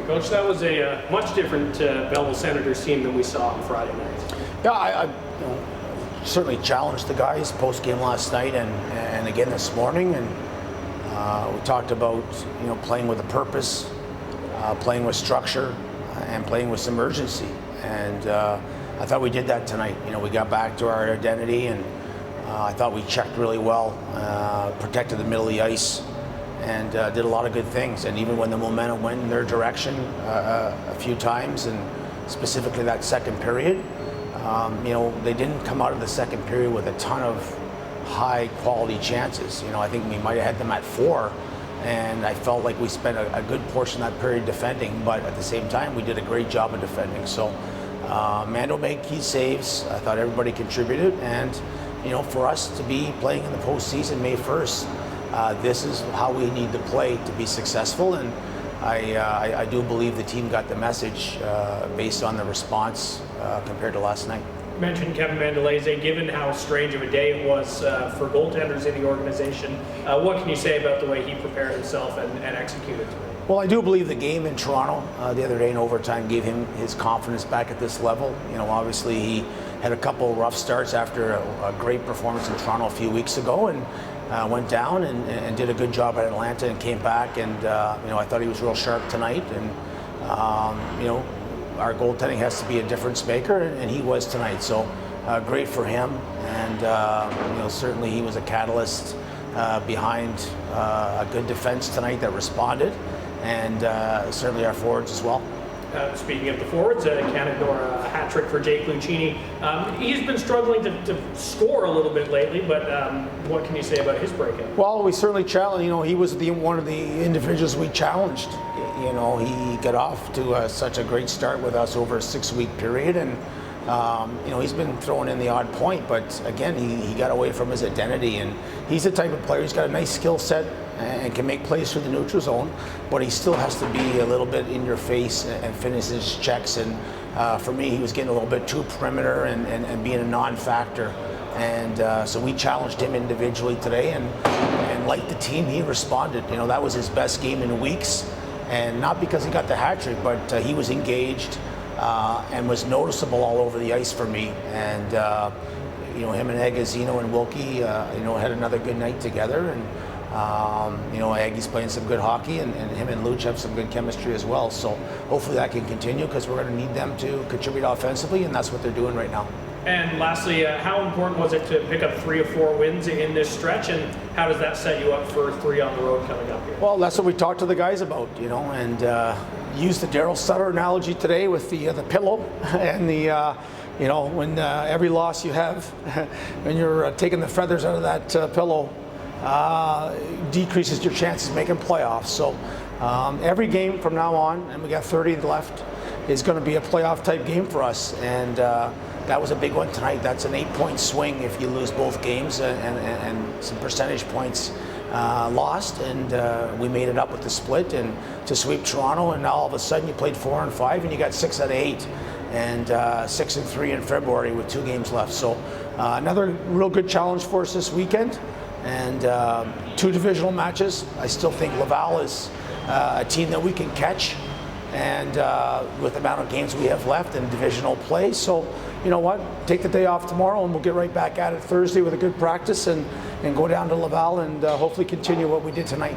Coach, that was a much different Belleville Senators team than we saw on Friday night. Yeah, I certainly challenged the guys post-game last night and again this morning, and we talked about playing with a purpose, playing with structure, and playing with some urgency. And I thought we did that tonight. We got back to our identity, and I thought we checked really well, protected the middle of the ice, and did a lot of good things. And even when the momentum went in their direction a few times, and specifically that second period, they didn't come out of the second period with a ton of high quality chances. I think we might have had them at 4, and I felt like we spent a good portion of that period defending, but at the same time we did a great job of defending. So Mando made key saves. I thought everybody contributed, and for us to be playing in the postseason May 1st, this is how we need to play to be successful, and I do believe the team got the message based on the response compared to last night. You mentioned Kevin Mandolese. Given how strange of a day it was for goaltenders in the organization, what can you say about the way he prepared himself and executed today? Well, I do believe the game in Toronto the other day in overtime gave him his confidence back at this level. Obviously he had a couple of rough starts after a great performance in Toronto a few weeks ago, and went down and did a good job at Atlanta and came back, and I thought he was real sharp tonight, and our goaltending has to be a difference maker, and he was tonight. So great for him, and certainly he was a catalyst behind a good defense tonight that responded, and certainly our forwards as well. Speaking of the forwards, can't ignore a hat trick for Jake Lucchini. He's been struggling to score a little bit lately, but what can you say about his breakout? Well, we certainly challenged. He was one of the individuals we challenged. He got off to such a great start with us over a 6-week period, and he's been throwing in the odd point, but again, he got away from his identity, and he's the type of player. He's got a nice skill set and can make plays through the neutral zone, but he still has to be a little bit in your face and finish his checks. And for me, he was getting a little bit too perimeter and being a non-factor. And so we challenged him individually today, and like the team, he responded. That was his best game in weeks, and not because he got the hat trick, but he was engaged and was noticeable all over the ice for me. And him and Agazino and Wilkie, had another good night together, and Aggie's playing some good hockey, and him and Luch have some good chemistry as well. So hopefully that can continue, because we're going to need them to contribute offensively, and that's what they're doing right now. And lastly, how important was it to pick up 3 or 4 wins in this stretch, and how does that set you up for 3 on the road coming up here? Well, that's what we talked to the guys about, and used the Daryl Sutter analogy today with the pillow and the when every loss you have, when you're taking the feathers out of that pillow, decreases your chances of making playoffs. So every game from now on, and we got 30 left, is going to be a playoff type game for us, and that was a big one tonight. That's an 8-point swing if you lose both games, and some percentage points lost, and we made it up with the split and to sweep Toronto, and now all of a sudden you played 4 and 5 and you got 6 out of 8, and 6 and 3 in February with 2 games left. So another real good challenge for us this weekend, and 2 divisional matches. I still think Laval is a team that we can catch, and with the amount of games we have left in divisional play. So you know what, take the day off tomorrow, and we'll get right back at it Thursday with a good practice, and go down to Laval and hopefully continue what we did tonight.